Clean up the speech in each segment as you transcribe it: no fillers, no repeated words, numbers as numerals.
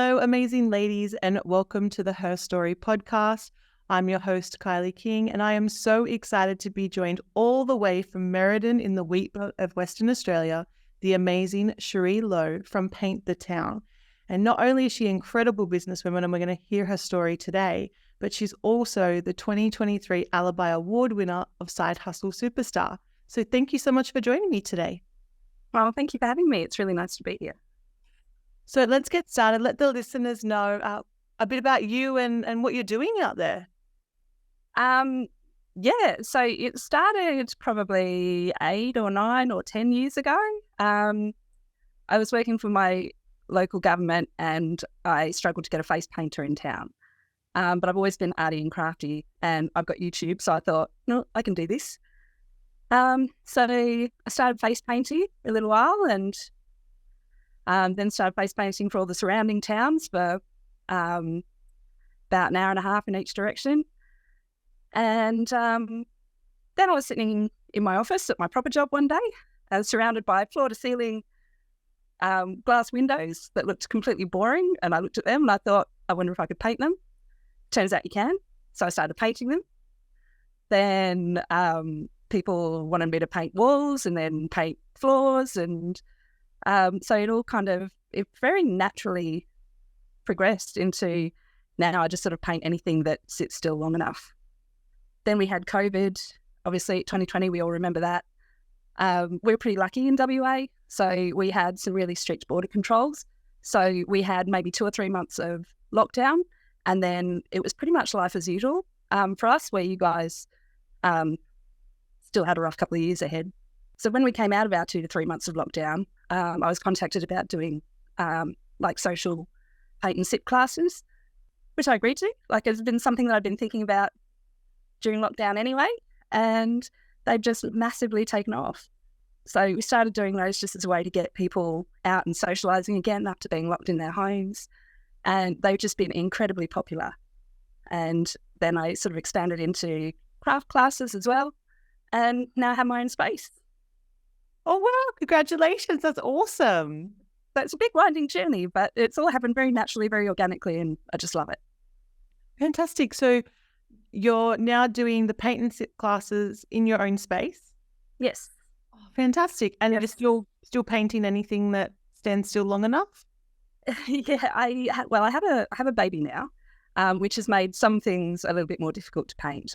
Hello, amazing ladies, and welcome to the HerStory podcast. I'm your host, Kylie King, and I am so excited to be joined all the way from Merredin in the wheat belt of Western Australia, the amazing Sheree Lowe from Paint the Town. And not only is she an incredible businesswoman, and we're going to hear her story today, but she's also the 2023 ALIBI Award winner of Side Hustle Superstar. So thank you so much for joining me today. Well, thank you for having me. It's really nice to be here. So let's get started. Let the listeners know a bit about you and what you're doing out there. So it started probably 8 or 9 or 10 years ago. I was working for my local government and I struggled to get a face painter in town. But I've always been arty and crafty and I've got YouTube, so I thought, no, I can do this. So I started face painting for a little while and then started face painting for all the surrounding towns for about an hour and a half in each direction. And then I was sitting in my office at my proper job one day. I was surrounded by floor-to-ceiling glass windows that looked completely boring. And I looked at them and I thought, I wonder if I could paint them. Turns out you can. So I started painting them. Then people wanted me to paint walls and then paint floors. And so it very naturally progressed into now I just sort of paint anything that sits still long enough. Then we had COVID, obviously 2020, we all remember that. We're pretty lucky in WA. So we had some really strict border controls. So we had maybe 2 or 3 months of lockdown and then it was pretty much life as usual for us, where you guys still had a rough couple of years ahead. So when we came out of our 2 to 3 months of lockdown, I was contacted about doing social paint and sip classes, which I agreed to. It's been something that I've been thinking about during lockdown anyway, and they've just massively taken off. So we started doing those just as a way to get people out and socialising again after being locked in their homes, and they've just been incredibly popular. And then I sort of expanded into craft classes as well, and now I have my own space. Oh, wow. Congratulations. That's awesome. So it's a big winding journey, but it's all happened very naturally, very organically, and I just love it. Fantastic. So you're now doing the paint and sip classes in your own space? Yes. Oh, fantastic. And yes. You're still painting anything that stands still long enough? Yeah, I have a baby now, which has made some things a little bit more difficult to paint.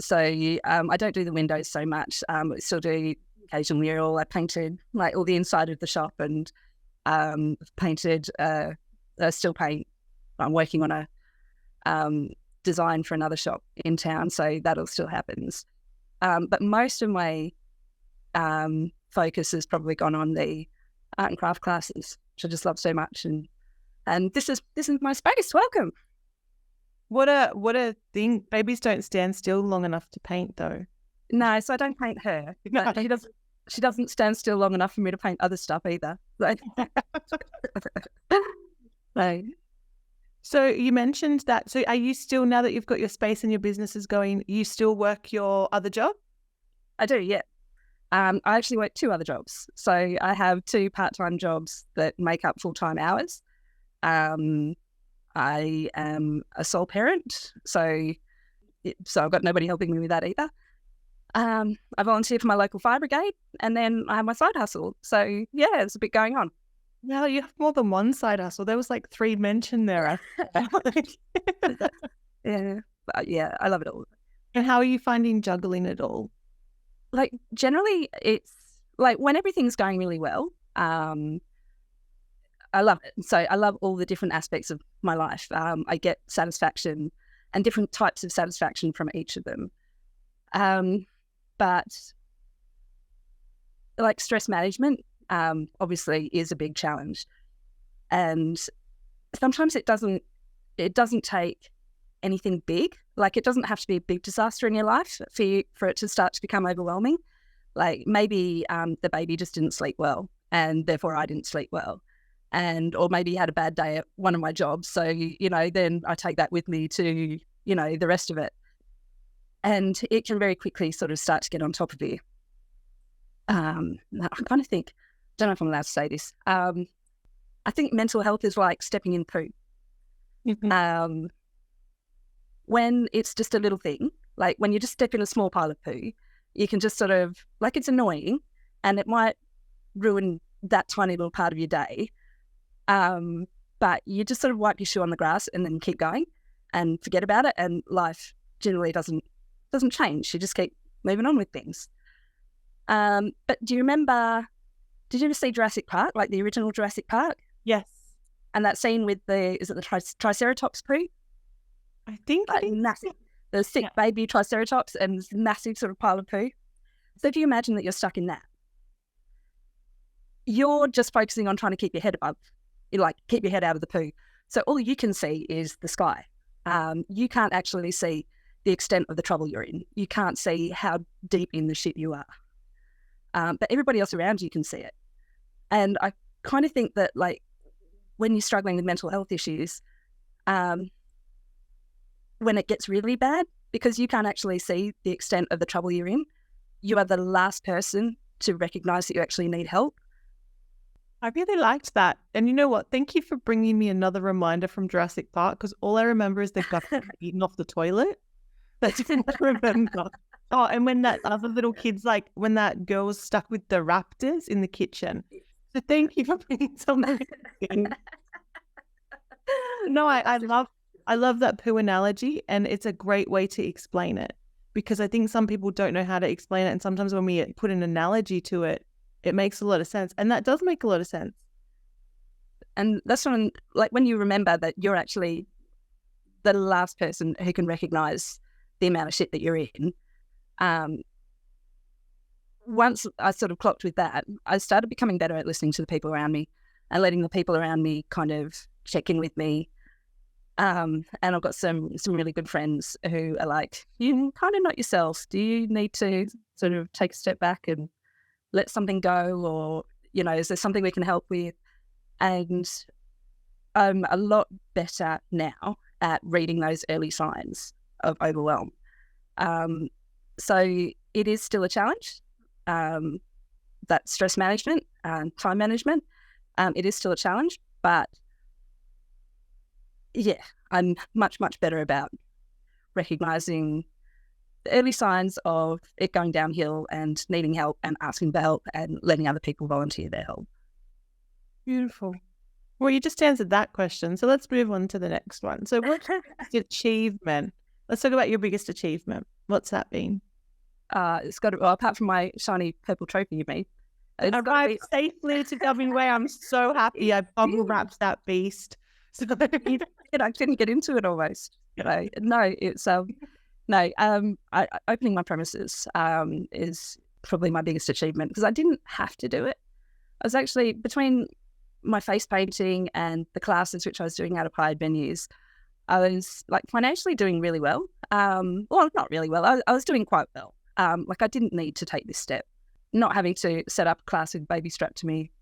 So I don't do the windows so much. I still do occasional mural. I painted all the inside of the shop and painted still paint. I'm working on a design for another shop in town, so that'll still happens. But most of my focus has probably gone on the art and craft classes, which I just love so much. And this is my space. Welcome. What a thing. Babies don't stand still long enough to paint, though. No, so I don't paint her. No. She doesn't stand still long enough for me to paint other stuff either. So you mentioned that. So are you still, now that you've got your space and your business is going, you still work your other job? I do, yeah. I actually work 2 other jobs. So I have 2 part-time jobs that make up full-time hours. I am a sole parent, so I've got nobody helping me with that either. I volunteer for my local fire brigade, and then I have my side hustle. So yeah, there's a bit going on. Well, you have more than one side hustle. There was 3 mentioned there. Yeah, I love it all. And how are you finding juggling it all? Generally, it's when everything's going really well, I love it. So I love all the different aspects of my life. I get satisfaction and different types of satisfaction from each of them. But stress management, obviously is a big challenge. And sometimes it doesn't take anything big. It doesn't have to be a big disaster in your life for it to start to become overwhelming. Maybe the baby just didn't sleep well and therefore I didn't sleep well. Or maybe had a bad day at one of my jobs. So, then I take that with me to, the rest of it. And it can very quickly sort of start to get on top of you. I kind of think, don't know if I'm allowed to say this. I think mental health is like stepping in poo. When it's just a little thing, like when you just step in a small pile of poo, you can just sort of, like, it's annoying and it might ruin that tiny little part of your day. But you just sort of wipe your shoe on the grass and then keep going and forget about it. And life generally doesn't change. You just keep moving on with things. But did you ever see Jurassic Park, like the original Jurassic Park? Yes. And that scene with is it the Triceratops poo? I think like massive, the sick baby Triceratops and this massive sort of pile of poo. So if you imagine that you're stuck in that, you're just focusing on trying to keep your head above, keep your head out of the poo. So all you can see is the sky. You can't actually see the extent of the trouble you're in. You can't see how deep in the shit you are. But everybody else around you can see it. And I kind of think that, like, when you're struggling with mental health issues, when it gets really bad, because you can't actually see the extent of the trouble you're in, you are the last person to recognise that you actually need help. I really liked that. And you know what? Thank you for bringing me another reminder from Jurassic Park, because all I remember is the guy eating off the toilet. That's all I remember. Oh, and when that other little kid's when that girl's stuck with the raptors in the kitchen. So thank you for bringing something. No, I love that poo analogy, and it's a great way to explain it, because I think some people don't know how to explain it, and sometimes when we put an analogy to it, it makes a lot of sense, and that does make a lot of sense. And that's when you remember that you're actually the last person who can recognise the amount of shit that you're in. Once I sort of clocked with that, I started becoming better at listening to the people around me and letting the people around me kind of check in with me. And I've got some really good friends who are like, you're kind of not yourself. Do you need to sort of take a step back and let something go? Or, is there something we can help with? And I'm a lot better now at reading those early signs of overwhelm. So it is still a challenge, that stress management and time management. It is still a challenge, but yeah, I'm much, much better about recognising the early signs of it going downhill and needing help and asking for help and letting other people volunteer their help. Beautiful. Well, you just answered that question. So let's move on to the next one. So what's your biggest achievement? Let's talk about your biggest achievement. What's that been? It's got to, well, apart from my shiny purple trophy you made. Arrived safely to WA. I'm so happy. I bubble wrapped that beast. So I couldn't get into it almost. No, it's opening my premises is probably my biggest achievement, because I didn't have to do it. I was actually, between my face painting and the classes which I was doing at applied venues, I was financially doing really well. Well, not really well. I was doing quite well. I didn't need to take this step. Not having to set up a class with baby strapped to me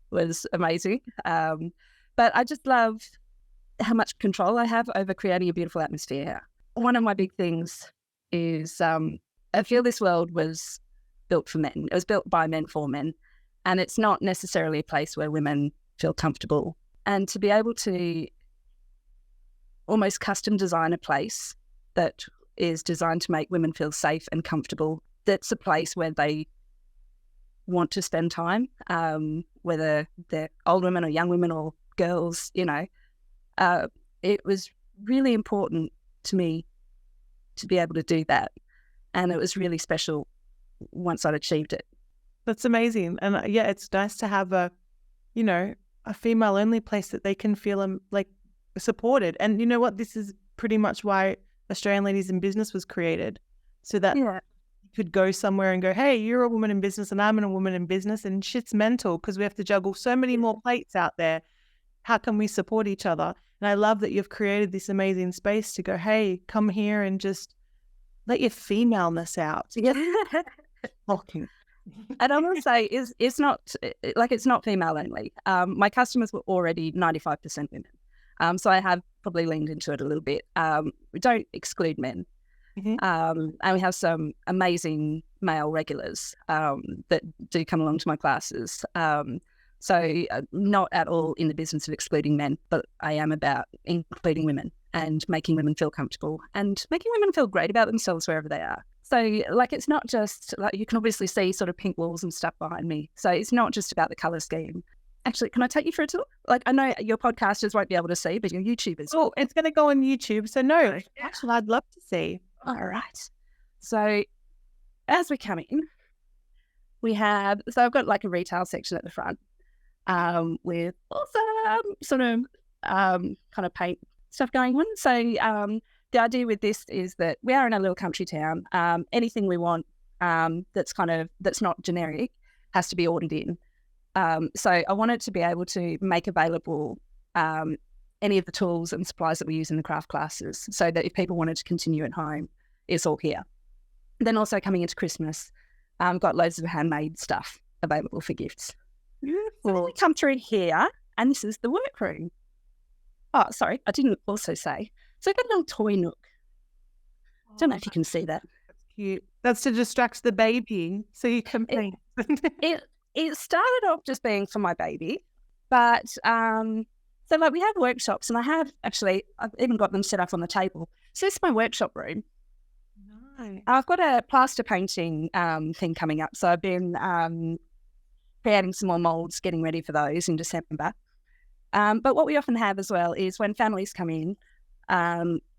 was amazing. But I just love how much control I have over creating a beautiful atmosphere. One of my big things is I feel this world was built for men. It was built by men for men. And it's not necessarily a place where women feel comfortable. And to be able to almost custom design a place that is designed to make women feel safe and comfortable, that's a place where they want to spend time, whether they're old women or young women or girls, it was really important to me to be able to do that. And it was really special once I'd achieved it. That's amazing. And it's nice to have a female-only place that they can feel supported. And you know what? This is pretty much why Australian Ladies in Business was created, so that you could go somewhere and go, hey, you're a woman in business and I'm a woman in business, and shit's mental because we have to juggle so many more plates out there. How can we support each other? And I love that you've created this amazing space to go, hey, come here and just let your femaleness out. And I will say, it's not female only. My customers were already 95% women. So I have probably leaned into it a little bit. We don't exclude men. Mm-hmm. And we have some amazing male regulars that do come along to my classes. So not at all in the business of excluding men, but I am about including women and making women feel comfortable and making women feel great about themselves wherever they are. So like, it's not just like, you can obviously see sort of pink walls and stuff behind me. So it's not just about the colour scheme. Actually, can I take you for a tour? Like, I know your podcasters won't be able to see, but your YouTubers. Oh, it's going to go on YouTube. So no, actually, I'd love to see. All right. So as we come in, we have, so I've got like a retail section at the front with also sort of kind of paint stuff going on. So the idea with this is that we are in a little country town. Anything we want that's not generic has to be ordered in. So I wanted to be able to make available any of the tools and supplies that we use in the craft classes, so that if people wanted to continue at home, it's all here. Then also coming into Christmas, got loads of handmade stuff available for gifts. So we come through here, and this is the workroom. Oh, sorry, I didn't also say. So I've got a little toy nook. Don't know if you can see that. That's cute. That's to distract the baby so you can paint. It started off just being for my baby, but so like we have workshops, and I've even got them set up on the table. So this is my workshop room. Nice. I've got a plaster painting thing coming up, so I've been creating some more moulds, getting ready for those in December. But what we often have as well is when families come in,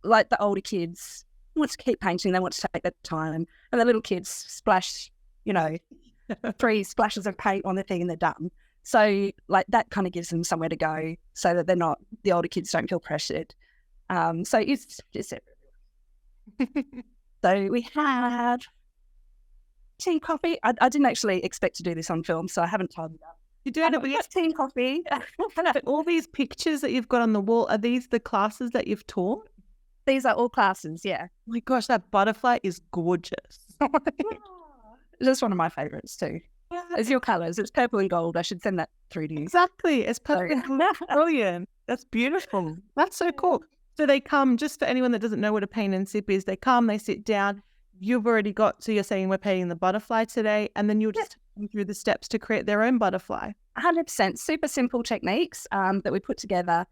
like the older kids want to keep painting, they want to take their time, and the little kids splash, 3 splashes of paint on the thing and they're done. So like that kind of gives them somewhere to go, so that the older kids don't feel pressured. So it's just everywhere. So we have tea and coffee. I didn't actually expect to do this on film, so I haven't timed it up. You're doing it. We got tea and coffee. All these pictures that you've got on the wall, are these the classes that you've taught? These are all classes, yeah. Oh my gosh, that butterfly is gorgeous. That's one of my favourites too. Yeah. It's your colours. It's purple and gold. I should send that through to you. Exactly. It's purple. Brilliant. That's beautiful. That's so cool. So they come, just for anyone that doesn't know what a paint and sip is, they come, they sit down. You've already got, so you're saying we're painting the butterfly today, and then you'll just take them through the steps to create their own butterfly. 100%. Super simple techniques that we put together,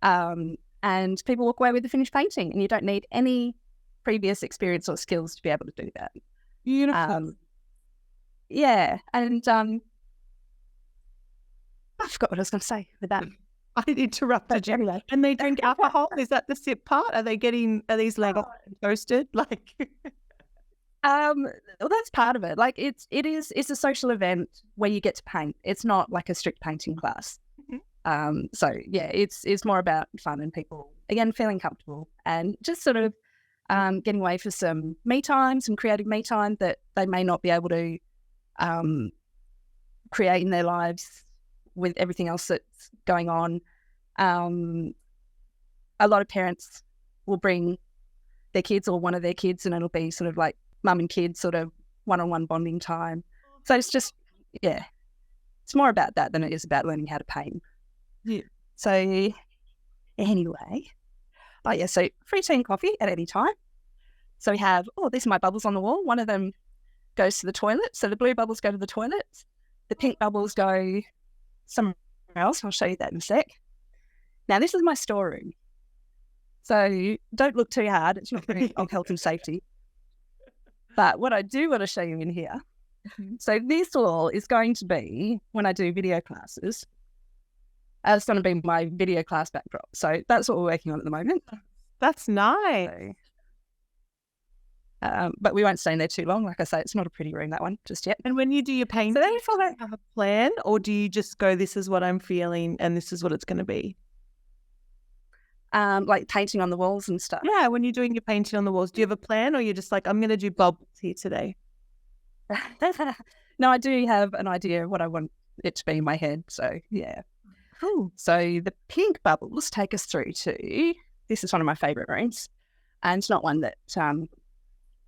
and people walk away with the finished painting, and you don't need any previous experience or skills to be able to do that. Beautiful. Yeah, and I forgot what I was going to say with that. I interrupted you. Anyway. And they drink alcohol. Is that the sip part? Are these like toasted? Like, well, that's part of it. Like it's a social event where you get to paint. It's not like a strict painting class. Mm-hmm. So yeah, it's more about fun and people again feeling comfortable and just sort of getting away for some me time, some creative me time that they may not be able to create in their lives with everything else that's going on. A lot of parents will bring their kids or one of their kids, and it'll be sort of like mum and kid sort of one-on-one bonding time. So it's just, yeah, it's more about that than it is about learning how to paint. Yeah. So anyway, so free tea and coffee at any time. So we have, these are my bubbles on the wall. One of them goes to the toilet. So the blue bubbles go to the toilet. The pink bubbles go somewhere else. I'll show you that in a sec. Now, this is my storeroom. So don't look too hard. It's not very of health and safety. But what I do want to show you in here, so this wall is going to be, when I do video classes, it's going to be my video class backdrop. So that's what we're working on at the moment. That's nice. But we won't stay in there too long. Like I say, it's not a pretty room, that one, just yet. And when you do your painting, do you have a plan, or do you just go, this is what I'm feeling and this is what it's going to be? Like painting on the walls and stuff. Yeah, when you're doing your painting on the walls, do you have a plan, or you're just like, I'm going to do bubbles here today? No, I do have an idea of what I want it to be in my head. So, yeah. Cool. So the pink bubbles take us through to, this is one of my favourite rooms. And it's not one that,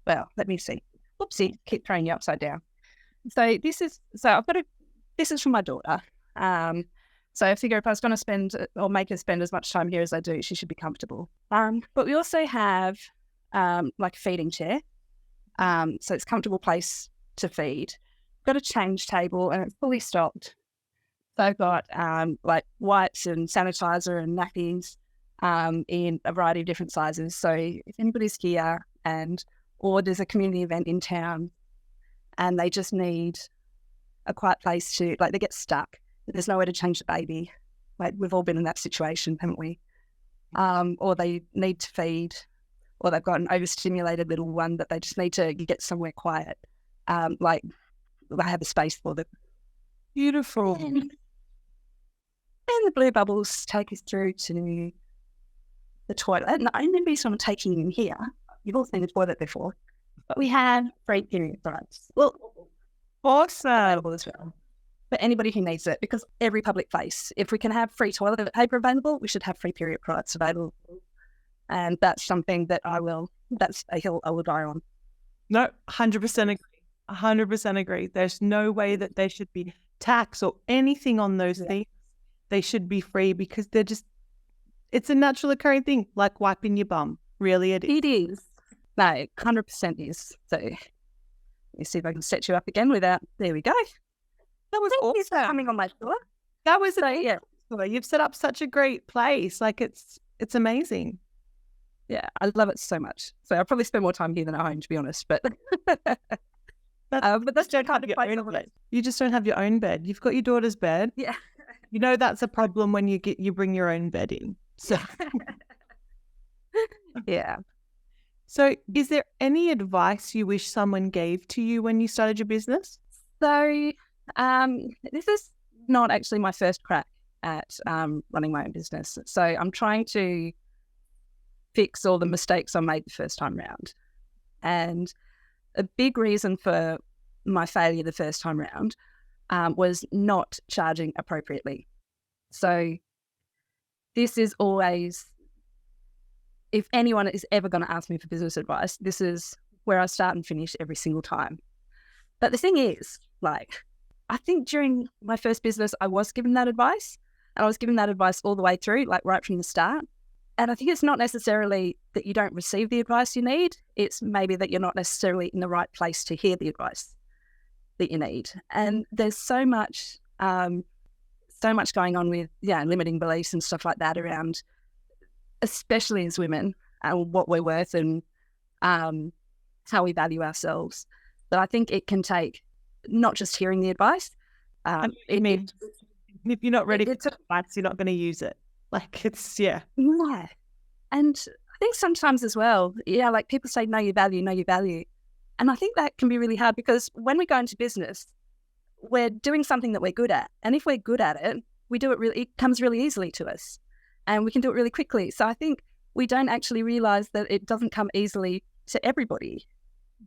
well, let me see. Whoopsie, keep throwing you upside down. So this is for my daughter. So I figure if I was going to spend or make her spend as much time here as I do, she should be comfortable. But we also have like a feeding chair. So it's a comfortable place to feed. Got a change table and it's fully stocked So I've got like wipes and sanitizer and nappies in a variety of different sizes. So if anybody's here or there's a community event in town and they just need a quiet place to, like, they get stuck, there's nowhere to change the baby. Like, we've all been in that situation, haven't we? Or they need to feed, or they've got an overstimulated little one that they just need to get somewhere quiet. Like, I have a space for them. Beautiful. And the blue bubbles take us through to the toilet. And the only reason I'm taking you here, you've all seen the toilet before, but we have free period products. Well, Awesome. available as well for anybody who needs it, because every public place, if we can have free toilet paper available, we should have free period products available. And that's something that that's a hill I will die on. No, 100% agree. 100% agree. There's no way that there should be tax or anything on those things. They should be free because it's a natural occurring thing, like wiping your bum. Really, it is. It is. No, 100% is. So let me see if I can set you up again without, there we go. That was Thank you for awesome. coming on my tour. That was So, yeah. You've set up such a great place. Like, it's amazing. Yeah, I love it so much. So I'll probably spend more time here than at home, to be honest. But but that's don't have your own bed. You just don't have your own bed. You've got your daughter's bed. Yeah. You know that's a problem when you bring your own bed in. So Yeah. So is there any advice you wish someone gave to you when you started your business? So this is not actually my first crack at running my own business. So I'm trying to fix all the mistakes I made the first time round. And a big reason for my failure the first time round was not charging appropriately. So this is always, if anyone is ever going to ask me for business advice, this is where I start and finish every single time. But the thing is, like, I think during my first business, I was given that advice, and I was given that advice all the way through, like right from the start. And I think it's not necessarily that you don't receive the advice you need. It's maybe that you're not necessarily in the right place to hear the advice that you need. And there's so much going on with, limiting beliefs and stuff like that around, especially as women, what we're worth and how we value ourselves. But I think it can take not just hearing the advice. If you're not ready for advice, you're not going to use it. Like, it's, yeah. Yeah. And I think sometimes as well, like people say, know your value, know your value. And I think that can be really hard because when we go into business, we're doing something that we're good at. And if we're good at it, it comes really easily to us and we can do it really quickly. So I think we don't actually realize that it doesn't come easily to everybody.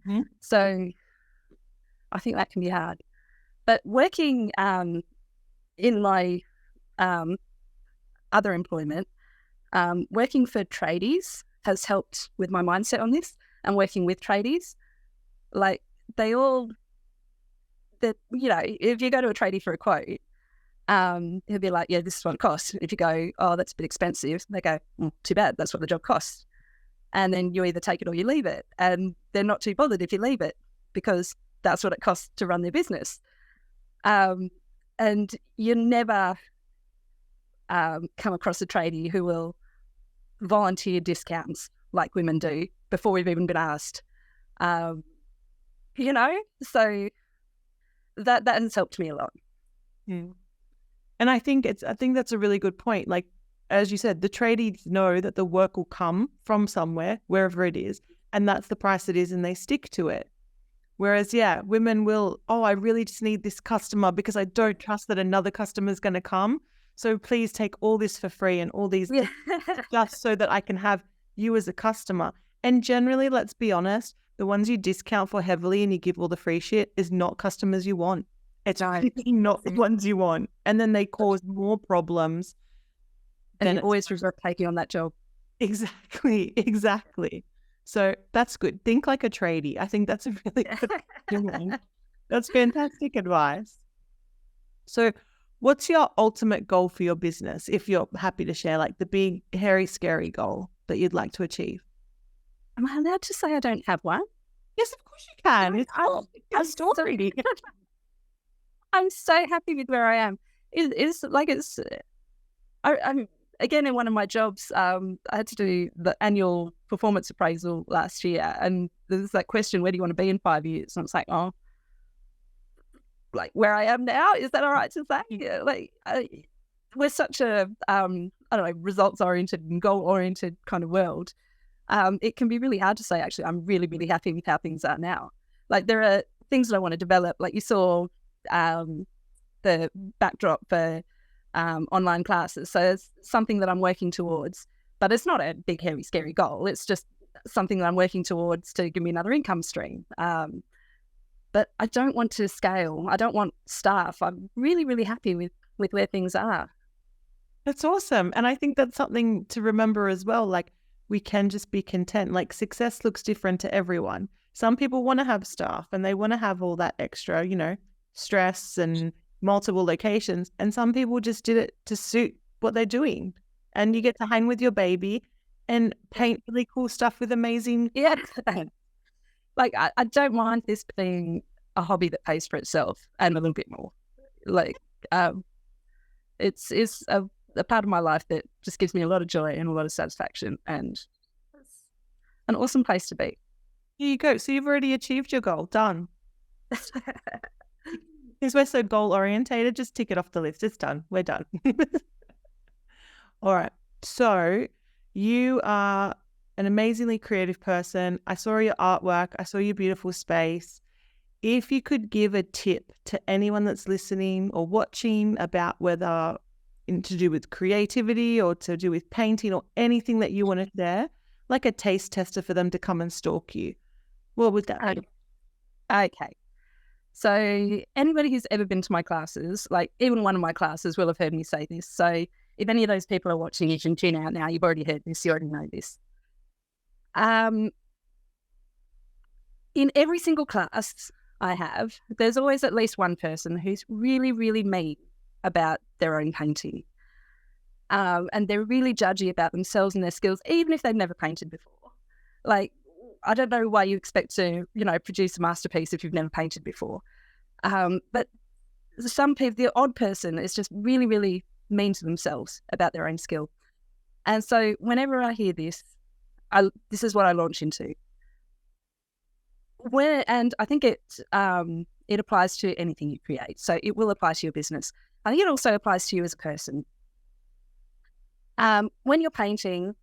Mm-hmm. So I think that can be hard. But working in my other employment, working for tradies has helped with my mindset on this, and working with tradies, like if you go to a tradie for a quote, he'll be like, yeah, this is what it costs. If you go, oh, that's a bit expensive, they go, too bad, that's what the job costs. And then you either take it or you leave it. And they're not too bothered if you leave it because that's what it costs to run their business. And you never come across a tradie who will volunteer discounts like women do before we've even been asked. So that has helped me a lot. Yeah. And I think that's a really good point. Like, as you said, the tradies know that the work will come from somewhere, wherever it is, and that's the price it is, and they stick to it. Whereas, women will, I really just need this customer because I don't trust that another customer is going to come. So please take all this for free and all these just so that I can have you as a customer. And generally, let's be honest, the ones you discount for heavily and you give all the free shit is not customers you want. It's not the ones you want. And then they cause more problems. And you always regret taking on that job. Exactly. So that's good. Think like a tradie. I think that's a really good one. That's fantastic advice. So what's your ultimate goal for your business, if you're happy to share, like the big, hairy, scary goal that you'd like to achieve? Am I allowed to say I don't have one? Yes, of course you can. It's a story. I'm so happy with where I am. It's like I'm again in one of my jobs. I had to do the annual performance appraisal last year, and there's that question: where do you want to be in 5 years? And it's like, oh, like where I am now. Is that all right to say? Yeah, like we're such a I don't know, results oriented and goal oriented kind of world. It can be really hard to say. Actually, I'm really really happy with how things are now. Like there are things that I want to develop. Like you saw the backdrop for online classes. So it's something that I'm working towards, but it's not a big, hairy, scary goal. It's just something that I'm working towards to give me another income stream. But I don't want to scale. I don't want staff. I'm really, really happy with where things are. That's awesome. And I think that's something to remember as well. Like we can just be content. Like success looks different to everyone. Some people want to have staff and they want to have all that extra, stress and multiple locations. And some people just did it to suit what they're doing. And you get to hang with your baby and paint really cool stuff with amazing. Yeah. Like I don't mind this being a hobby that pays for itself and a little bit more. Like it's a part of my life that just gives me a lot of joy and a lot of satisfaction, and it's an awesome place to be. Here you go. So you've already achieved your goal. Done. Because we're so goal orientated, just tick it off the list. It's done. We're done. All right. So you are an amazingly creative person. I saw your artwork. I saw your beautiful space. If you could give a tip to anyone that's listening or watching about whether to do with creativity or to do with painting or anything that you want to share, like a taste tester for them to come and stalk you, what would that be? Okay. So anybody who's ever been to my classes, like even one of my classes will have heard me say this. So if any of those people are watching, you can tune out now. You've already heard this. You already know this. In every single class I have, there's always at least one person who's really, really mean about their own painting. And they're really judgy about themselves and their skills, even if they've never painted before. Like, I don't know why you expect to, produce a masterpiece if you've never painted before. But some people, the odd person is just really, really mean to themselves about their own skill. And so whenever I hear this, this is what I launch into. And I think it applies to anything you create. So it will apply to your business. I think it also applies to you as a person. When you're painting,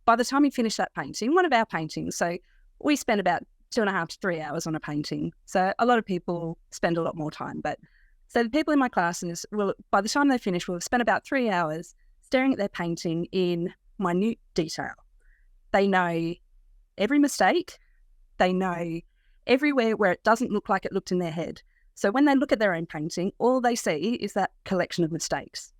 by the time you finish that painting, one of our paintings, so we spend about 2.5 to 3 hours on a painting. So a lot of people spend a lot more time. But so the people in my classes will, by the time they finish, will have spent about 3 hours staring at their painting in minute detail. They know every mistake. They know everywhere where it doesn't look like it looked in their head. So when they look at their own painting, all they see is that collection of mistakes.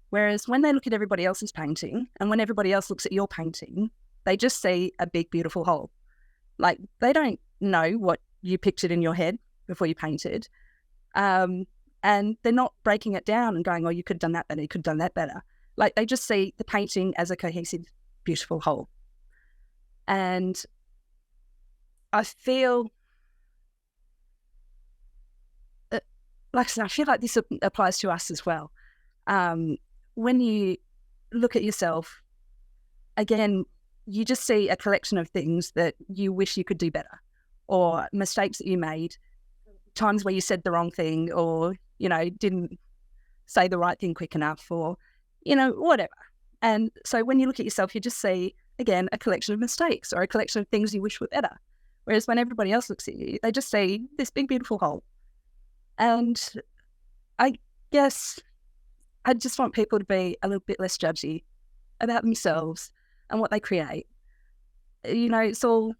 Whereas when they look at everybody else's painting and when everybody else looks at your painting, they just see a big, beautiful whole. Like they don't know what you pictured in your head before you painted. And they're not breaking it down and going, oh, you could have done that better, you could have done that better. Like they just see the painting as a cohesive, beautiful whole. And I feel, like I said, I feel like this applies to us as well. When you look at yourself, again, you just see a collection of things that you wish you could do better, or mistakes that you made, times where you said the wrong thing, or, didn't say the right thing quick enough, or, whatever. And so when you look at yourself, you just see, again, a collection of mistakes or a collection of things you wish were better. Whereas when everybody else looks at you, they just see this big, beautiful whole. And I guess I just want people to be a little bit less judgy about themselves and what they create. It's all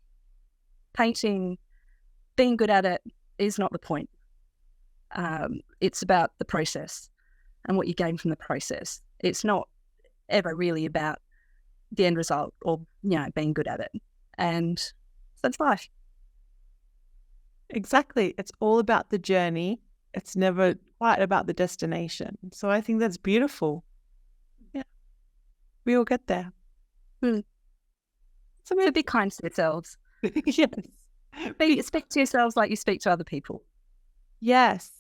painting, being good at it is not the point. It's about the process and what you gain from the process. It's not ever really about the end result or, being good at it. And that's life. Exactly. It's all about the journey. It's never quite about the destination. So I think that's beautiful. Yeah. We all get there. So be kind to yourselves. Yes. Speak to yourselves like you speak to other people. Yes.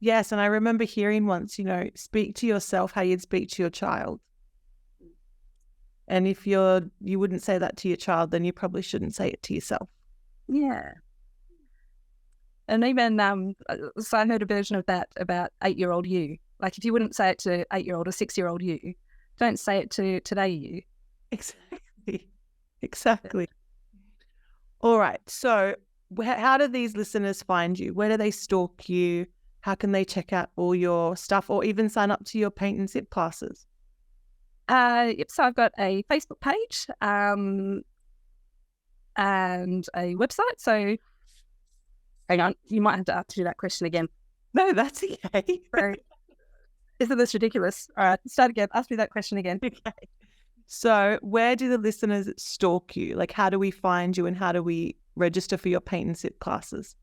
Yes, and I remember hearing once, speak to yourself how you'd speak to your child. And if you wouldn't say that to your child, then you probably shouldn't say it to yourself. Yeah. And even, so I heard a version of that about 8-year-old you. Like if you wouldn't say it to 8-year-old or 6-year-old you, don't say it to today you. Exactly. All right. So how do these listeners find you? Where do they stalk you? How can they check out all your stuff or even sign up to your paint and sip classes? So I've got a Facebook page and a website. So hang on, you might have to ask you that question again. No, that's okay. Isn't this ridiculous? All right, start again. Ask me that question again. Okay. So where do the listeners stalk you? Like how do we find you and how do we register for your paint and sip classes?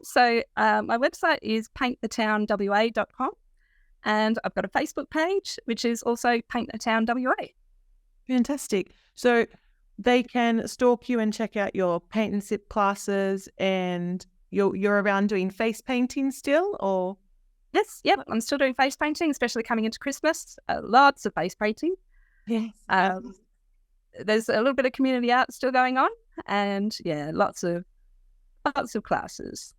So my website is paintthetownwa.com and I've got a Facebook page, which is also Paint the Town WA. Fantastic. So they can stalk you and check out your paint and sip classes, and you're around doing face painting still, or? Yes, yep. I'm still doing face painting, especially coming into Christmas. Lots of face painting. Yes. There's a little bit of community art still going on, and yeah, lots of classes.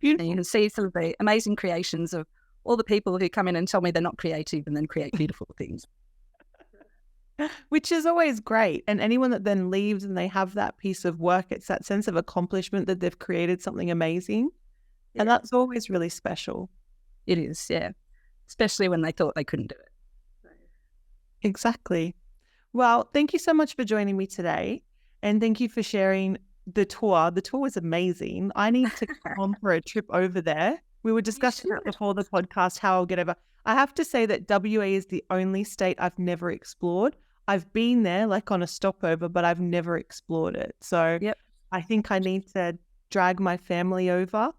Beautiful. And you can see some of the amazing creations of all the people who come in and tell me they're not creative and then create beautiful things. Which is always great. And anyone that then leaves and they have that piece of work, it's that sense of accomplishment that they've created something amazing. Yeah. And that's always really special. It is, yeah. Especially when they thought they couldn't do it. Exactly. Well, thank you so much for joining me today. And thank you for sharing the tour. The tour was amazing. I need to come for a trip over there. We were discussing it before the podcast, how I'll get over. I have to say that WA is the only state I've never explored. I've been there like on a stopover, but I've never explored it. So yep. I think I need to drag my family over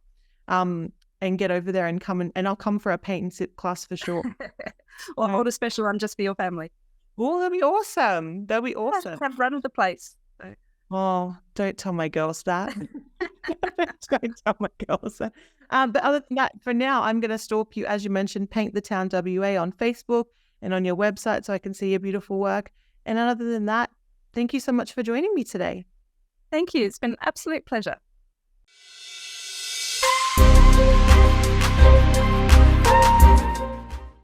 and get over there and come and I'll come for a paint and sip class for sure. Or hold a special one just for your family. Oh, that'll be awesome. That'll be awesome. Have run of the place. Oh, don't tell my girls that. Don't tell my girls that. But other than that, for now, I'm going to stalk you, as you mentioned, Paint the Town WA on Facebook and on your website so I can see your beautiful work. And other than that, thank you so much for joining me today. Thank you. It's been an absolute pleasure.